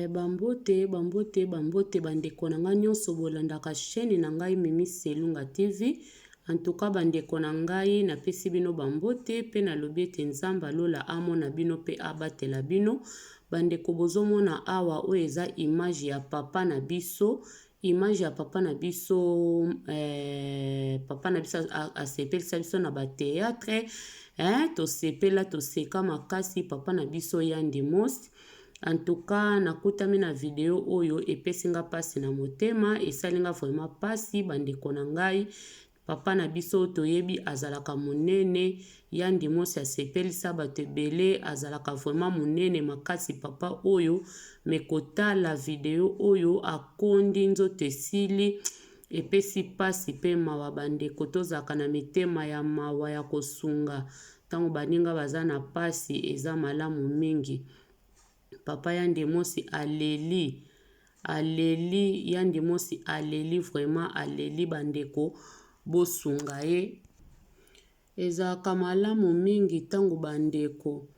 Bambote bandeko na ngai nyonso bolandaka chaîne na ngai Mimi Selunga TV. En tout cas bandeko na ngai napesi bino bambote pe nalobi ete Nzambe alola amona bino pe abatela bino. Bandeko bozomona awa oyo eza image ya papa na biso. Image ya papa na biso asepelisa biso na ba théâtre. Tosepela toseka makasi papa na biso Yandi Mosi. En tout cas nakutami na video oyo epesinga pasi na motema, esalinga vraiment pasi bandeko na ngai. Papa na biso toyebi azalaka monene, Yandi Mosi asepelisa bato ebele, azalaka vraiment monene makasi papa oyo. Mekotala video oyo akondi nzoto esili epesi pasi pe mawa bandeko tozalaka na mitema ya mawa ya kosunga. Tango baninga baza na pasi eza malamu mingi. Papa Yandi Mosi aleli Yandi Mosi aleli vraiment aleli bandeko bosunga ye. Ezalaka malamu mingi tango bandeko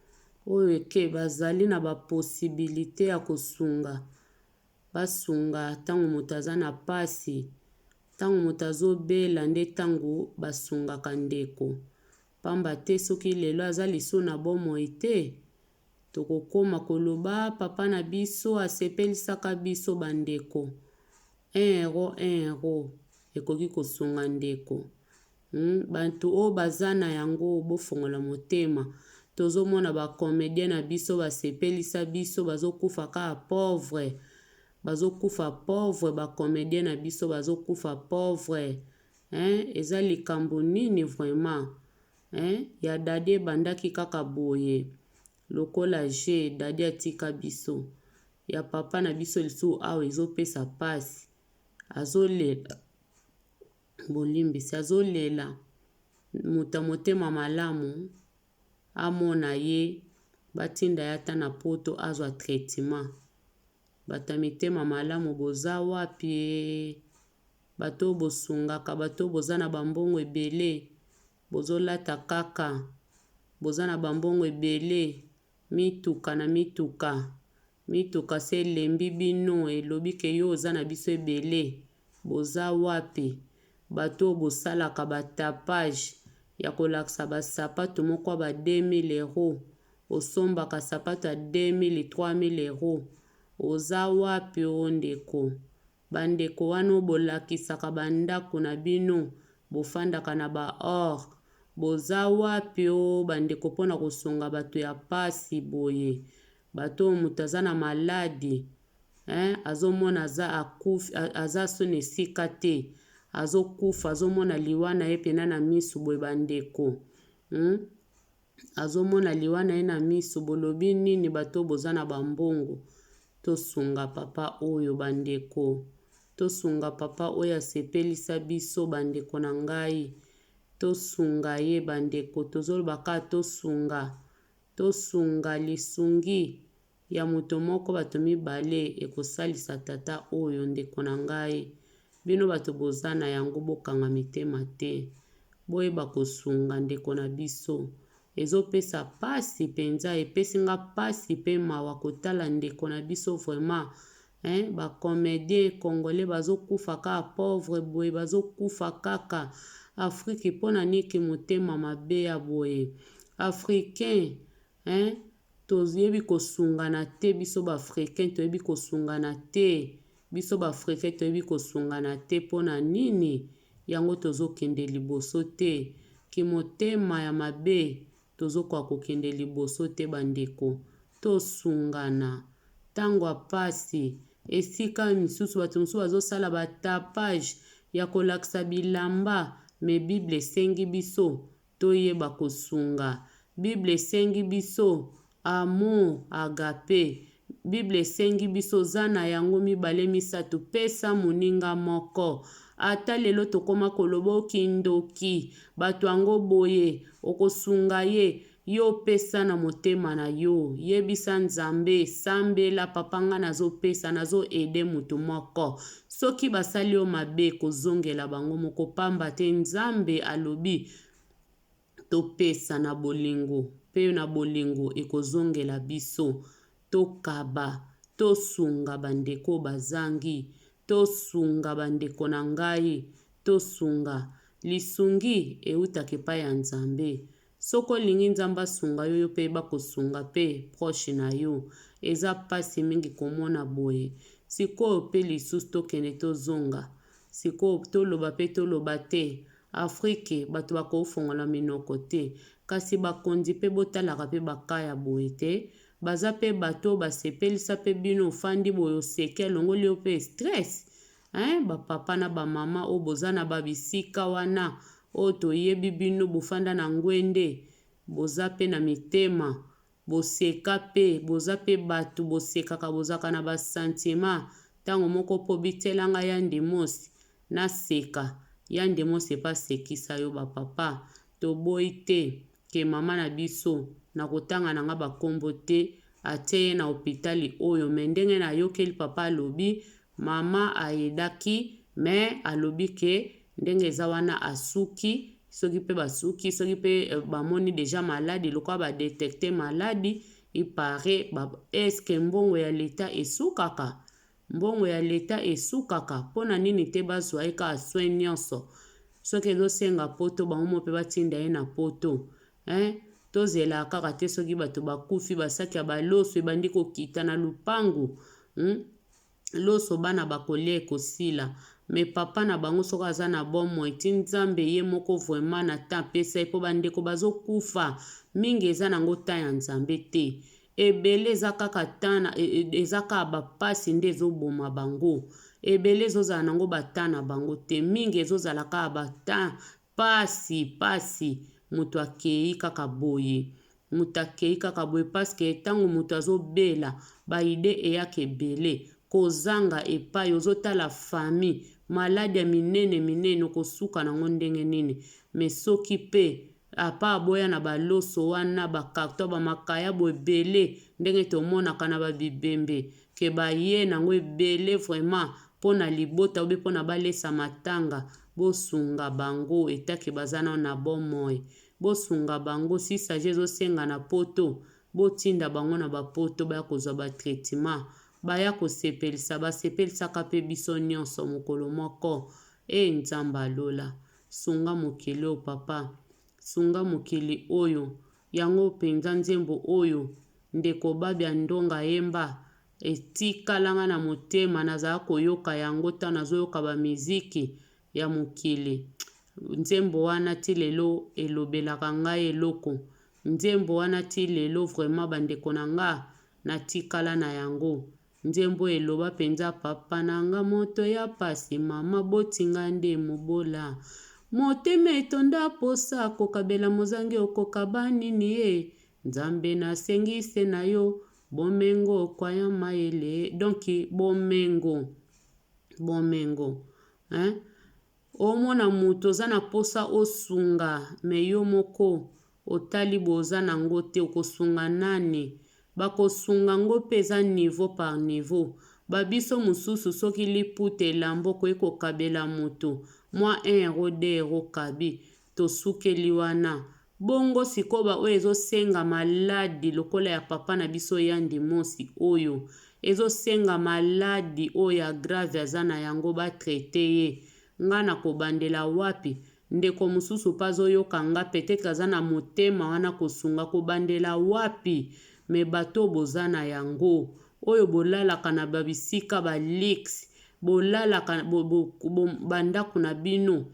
oyo eke bazali na ba possibilité ya kosunga. Basunga tango moto aza na pasi, tango moto azobela nde tango basungaka ndeko. Pamba te soki lelo aza liso na bomoi te, tokokoma koloba papa na biso asepelisaka biso bandeko. 1 euro ekoki kosunga ndeko. Bantu o bazana yango bofongola motema. Tozomona ba comédien na biso basepelisa biso bazokufa ka pauvre. Bazokufa pauvre ba comédien na biso bazokufa pauvre. Eza likambo nini vraiment? Ya dade bandaki kaka boye. Lokola je dadi atika biso. Ya papa na biso lisu awe ezopesa pasi. Azolela. Bolimbisi azolela. Muta motema malamu. Amona ye. Batinda yata na poto azwa traitement. Bata mitema malamu boza wapi. Bato bosungaka. Bato bozana bambongo ebele. Bozolata kaka. Bozana bambongo ebele. Mituka na mituka. Mituka se lembi bino elobi ke yo ozana biso ebele. Boza wapi. Bato bosalaka batapage. Ya kolaksa basapato moko ba 2000 euros. Osombaka sapato ya 2000 3000 euros. Oza wapi ondeko. Bandeko wano bolakisaka bandako na bino. Bofandaka na ba or. Boza wapi o bandeko pona kosunga bato ya pasi boye. Bato mutu aza na maladi. Azomona aza sone sika te. Azokufa azomona liwana ye pena na misu boye bandeko. Azomona liwana ye na misu bolobi nini bato boza na bambongo. Tosunga papa oyo bandeko. Tosunga papa oyo asepelisa biso bandeko na ngai. Tosunga ye bandeko. Tozolobaka tosunga. Tosunga lisungi ya moto moko bato mibale ekosalisa tata oyo ndeko na ngai. Bino bato bozana yango bokanga mitema te. Boyeba kosunga ndeko na biso. Ezopesa pasi penza epesinga pasi pe mawa kotala ndeko na biso vraiment. Ba comédien congolais bazokufa ka pauvre boye bazokufa kaka. Afrique pona niki motema mabe ya boye. Africain toyebi kosungana te biso ba africain toyebi kosungana te. Biso ba africain toyebi kosungana te pona nini yango tozokende liboso te. Ki motema ya mabe tozokoka kokende liboso te bandeko. Tosungana. Tango apasi. Esika misusu bato mosusu bazosala batapage ya kolaksa bilamba. Me Bible esengi biso toyeba kosunga. Bible esengi biso amour agape. Bible esengi biso zana yango mibale misato pesa moninga moko. Ata lelo tokoma koloba okindoki bato yango boye okosunga ye. Yo pesa na motema na yo. Yebisa Nzambe sambela papanga nazo pesa nazo ede mutu moko. Soki basali yo mabe kozongela bango moko pamba te Nzambe alobi topesa na bolingo. Pe na bolingo ekozongela biso. Tokaba. tosunga bandeko bazangi, tosunga bandeko na ngai, tosunga. Lisungi eutaka epai ya Nzambe. Soko lingi Nzambe asunga yo pe bakosunga pe proche na yo. Eza pasi mingi komona boye. Sikoyo pe lisusu tokende tozonga. Sikoyo toloba pe toloba te. Afrique bato bakofongola minoko te. Kasi bakonzi pe botalaka pe bakaya boye te. Baza pe bato basepelisa pe bino ofandi boye oseke longoli yo pe stress. Bapapa na bamama o boza na babisika wana. O toyebi bino bofanda na ngwende. Boza pe na mitema. Boseka pe. Boza pe bato bosekaka bozaka na basentima. Tango moko po bitelanga ya ndemosi. Na seka. Ya ndemosi pa sekisa yo bapapa. Toboyi te. Ke mama na biso. Na kotanga na nga bakombo te. Ateye na hopitali oyo. Mendenge na yokeli papa alobi. Mama aedaki. Me alobi ke. Ndenge eza wana asuki. Soki pe basuki. Soki pe bamoni deja maladi. Lokwa ba detekte maladi. Ipare. Eske mbongo ya leta esukaka. Mbongo ya leta esukaka. Pona nini te bazwa eka aswe nyonso. Soki ezo senga poto. Bamomo pe batinda ye na poto. Tozela kaka te soki bato bakufi. Basaki ya baloso. Ebandi kokita na lupangu. Loso bana bakolia ekosila. Me papa na bango soka aza na bomo eti Nzambe ye moko vraiment na temps pesa epo bandeko bazo kufa. Mingi eza nango ta ya Nzambe te. Ebele eza kaka tana eza kaka bapasi nde ezoboma bango. Ebele ezozala nango batana bango te. Mingi ezozala kaka bata pasi mutu akei kaka boye. Mutu akei kaka boye paske tango mutu azobela ba ide eyaka ebele. Kozanga epai ozotala famille maladi ya minene kosuka nango ndenge nini. Me soki pe apa aboya na baloso wana bakarto bamakaya bo ebele ndenge tomonaka na babibembe ke baye nango ebele vraiment pona libota obe pona balesa matanga. Bosunga bango etake bazana na bomoi. Bosunga bango si saje ezosenga na poto. Botinda bango na bapoto baya kozwa batraitement. Baya kosepelisa basepelisaka pe biso nyonso mokolo moko. Nzambe alola. Sunga mokili o papa. Sunga mokili oyo. Yango penza nzembo oyo. Ndeko babia ndonga yemba. Etikalanga na motema nazala koyoka yango ta nazoyoka ba miziki ya mokili. Nzembo wana ti lelo elobelaka ngai eloko. Nzembo wana ti lelo vraiment bandeko na nga natikala na yango. Nzembo eloba penza papa nanga moto ya pasi mama botinga nde mobola. Motema etonda posa kokabela mozangi okokaba nini ye. Nzambe na sengise na yo bomengo kwa ya maele. Donki bomengo. Omona mutu oza na posa osunga me yo moko otali boza nango te okosunga nani. Bakosunga ngo peza niveau par niveau. Babiso mususu soki liputa elambo koye kokabela mutu. Mwa 1 euro 2 euro kabi. Tosukeli wana. Bongo sikoba oyo ezosenga maladi lokola ya papa na biso ya ndimosi oyo. Ezosenga maladi oyo ya grave azana yango batraite ye. Nga na kobandela wapi. Ndeko mususu pazo yoka nga peut-être azana motema wana kosunga kobandela wapi. Me bato bozana yango. Oyo bolalaka na babisika ba leaks. Bolalaka bandako na bino.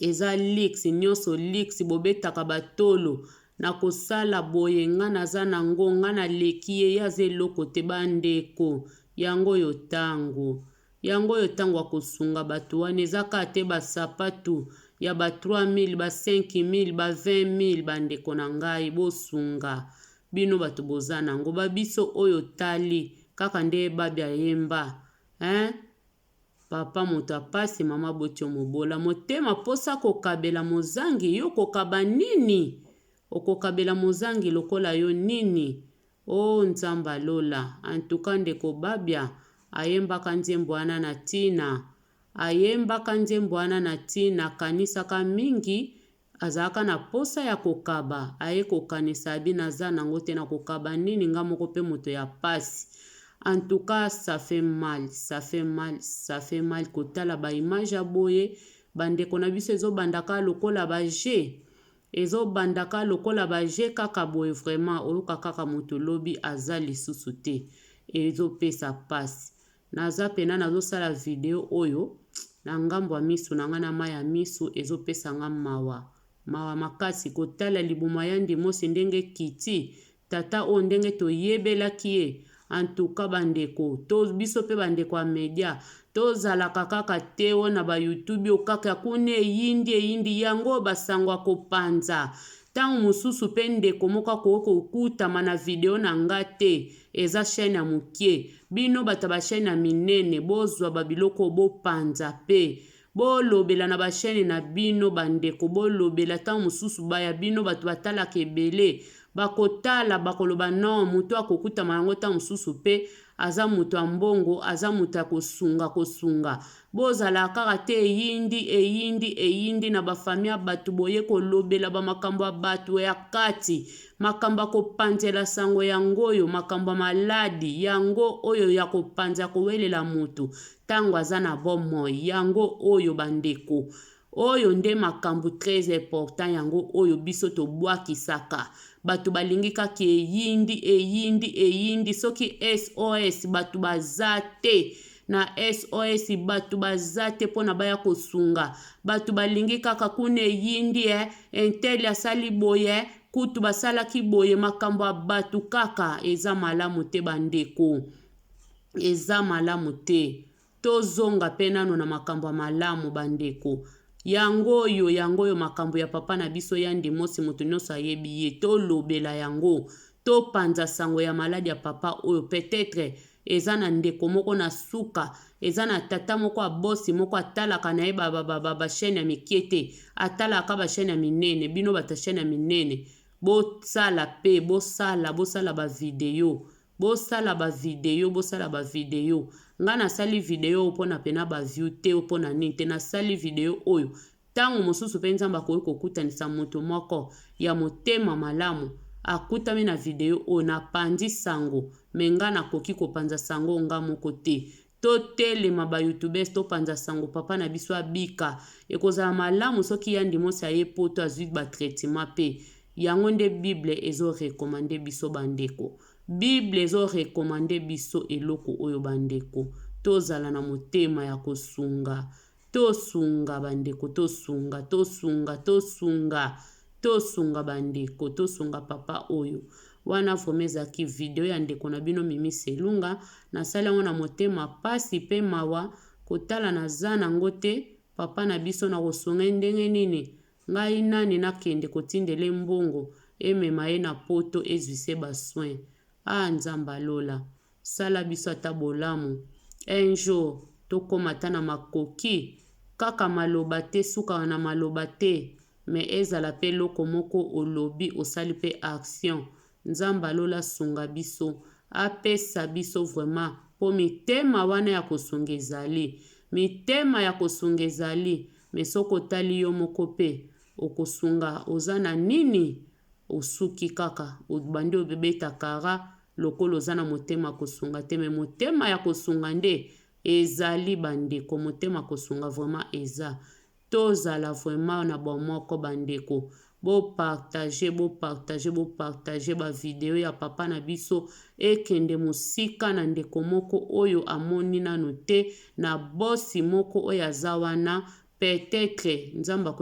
Eza leaks. Nyonso leaks. Bobetaka batolo. Na kosala boye nga naza nango. Nga na leki ye yaze loko te bandeko. Yango yo tango. Yango yo tango wakosunga bato wane. Ezaka te basapatu. Ya ba 3000, ba 5000, ba 20000 bandeko na ngai bosunga. Bino bato boza nango babiso oyo tali kaka nde babia yemba. Papa moto apasi mama botio mobola. Motema posa kokabela mozangi yo kokaba nini? Okokabela mozangi lokola yo nini? Nzambe alola. Antuka ndeko babia ayembaka nzembo wana na tina. Ayembaka nzembo wana na tina kanisaka mingi. Azaka na posa ya kokaba. Aye kokanisa abina za nango te na kokaba nini nga moko pe moto ya pasi. En tout cas, ça fait mal, ça fait mal, ça fait mal. Kotala ba image aboye, bandeko na biso ezo bandaka lokola ba je. Ezo bandaka lokola ba je kaka boye vraiment, oyoka kaka moto lobi aza lisusu te. Ezo pesa pasi. Naza pena nazo sala video oyo, na ngambo ya misu na nga na mai ya misu ezo pesa nga mawa. Mawa makasi kotala libuma ya ndimosi ndenge kiti, tata o ndenge toyebelaki ye. En tout cas bandeko, to biso pe bandeko ya media, to zalaka kaka te na ba YouTube o kaka kune eyindi yango basangwa kopanza. Tango mususu pe ndeko moka kokutama na video na nga te, eza chaîne ya mukie. Bino bata ba chaîne ya minene, bozwa babiloko bopanza pe. Bolobela na ba chaîne na bino bandeko, bolobela tango mususu baya bino batu batalaka ebele. Bakotala bakoloba non mutu akokutama yango ta mususu pe aza mutu ya mbongo, aza mutu ya kosunga. Bozala kaka te eyindi na bafamia batu boye kolobela ba makambo ya batu ya kati, makambo kopanzela sango yango oyo, makambo maladi yango oyo ya kopanza kowelela mutu tango aza na bomoi yango oyo bandeko. Oyo nde makambo très important yango oyo biso tobwakisaka. Batu balingi kaki eyindi soki SOS batu bazate na SOS batu bazate pona baya kosunga. Batu balingi kaka kune eyindi enteli asali boye kutu basalaki boye makambo ya batu kaka eza malamu te bandeko. Eza malamu te. Tozonga penano na makambo ya malamu bandeko. Yango oyo makambo ya papa na biso ya ndimosi moto nyonso ayebi ye, to lobela yango, to panza sango ya maladi ya papa oyo, peut-être eza na ndeko moko na suka, eza na tata moko a bosi moko atalaka na ye ba chaîne ya mikiete, atalaka ba chaîne ya minene, bino bata chaîne ya minene, bosala pe, bosala ba video. Bosala ba video. Nga na sali video pona pena ba view te pona ninte na sali video oyo. Tango mosusu pe nzamba kokutanisa moto moko ya motema malamu akutami na video oyo na pandi sango, menga na koki kopanza sango nga moko te. To telema ba youtubers to panza sango papa na biso abika. Ekozala malamu soki ya ndimosi aye poto azwi ba traitement pe. Yango nde Bible ezo recommande biso bandeko. Bible ezo recommande biso eloko oyo bandeko. Tozala na motema ya kosunga. Tosunga bandeko, tosunga bandeko, tosunga papa oyo. Wana vomezaki video ya ndeko na bino Mimi Selunga. Nasala wana motema pasi pe mawa. Kotala na zana ngote. Papa na biso na kosunga ndenge nini. Ngai nani nakende kotindele mbongo. Emema ye na poto ezwise ba soin. Nzamba lola. Sala biso ata bolamu. Un jour, tokoma ta na makoki. Kaka maloba te, suka na maloba te. Me ezala pe loko moko olobi osali pe action. Nzamba lola sunga biso. Apesa biso vraiment. Po mitema wana ya kosunga ezali. Mitema ya kosunga ezali. Me soko tali yo moko pe. Okosunga ozana nini? Osuki kaka. Obandi obebeta kara. Lokolo zana motema kosunga te. Me motema ya kosunga nde ezali bandeko. Motema kosunga vraiment eza. Tozala vraiment na bomoko bandeko. Bo partager ba video ya papa na biso. Ekende musika na ndeko moko oyo amoni nanu te. Na bosi moko oyo azawana. Peut-être nzamba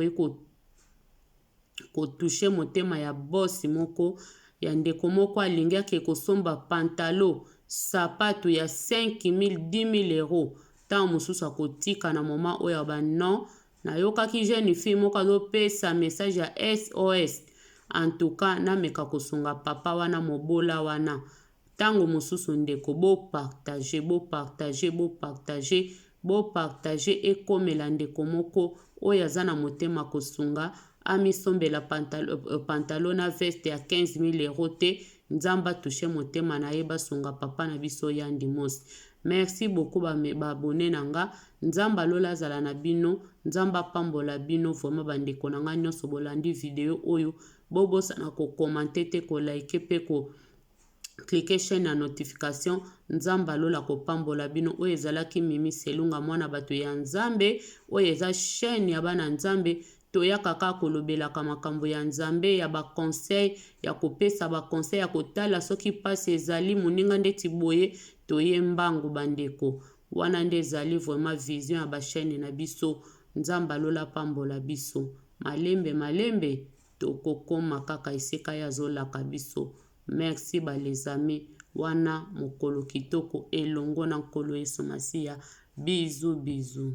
touche motema ya bosi moko. Ya ndeko moko alingi ake kosomba pantalo sapato ya 5,000 10,000 euros. Tango mosusu akotika na moma oyo ba non. Na yokaki jeune fille moko azopesa message ya SOS. En tout cas na meka kosunga papa wana mobola wana. Tango mosusu ndeko partager ekomela ndeko moko oyo aza na motema kosunga. Amisombela pantalon na veste ya 15,000 euros te. Nzamba touche motema na ye basunga papa na biso ya ndimosi. Merci beaucoup ba abonné nanga. Nzamba lola zala na bino. Nzamba pambola bino. Vraiment bandeko nanga nyonso bolandi video oyo. Bobosa na ko commenter te ko like pe ko cliquez chaîne ya notification. Nzambe alola kopambola bino. Oyo ezalaki Mimi Selunga mwana bato ya Nzambe. Oyo eza chaîne ya bana Nzambe. Toyaka kaka kolobelaka makambo ya Nzambe, ya baconseil, ya kopesa baconseil, ya kotala soki pasi ezali moninga ndeti boye toye mbangu bandeko. Wana nde ezali vraiment vision ya bachaîne na biso. Nzambe alola pambola biso. Malembe malembe tokokoma kaka esika ya zolaka biso. Merci les amis. Wana mokolo kitoko elongo na nkolo Yesu Masiya. Bisous bisous.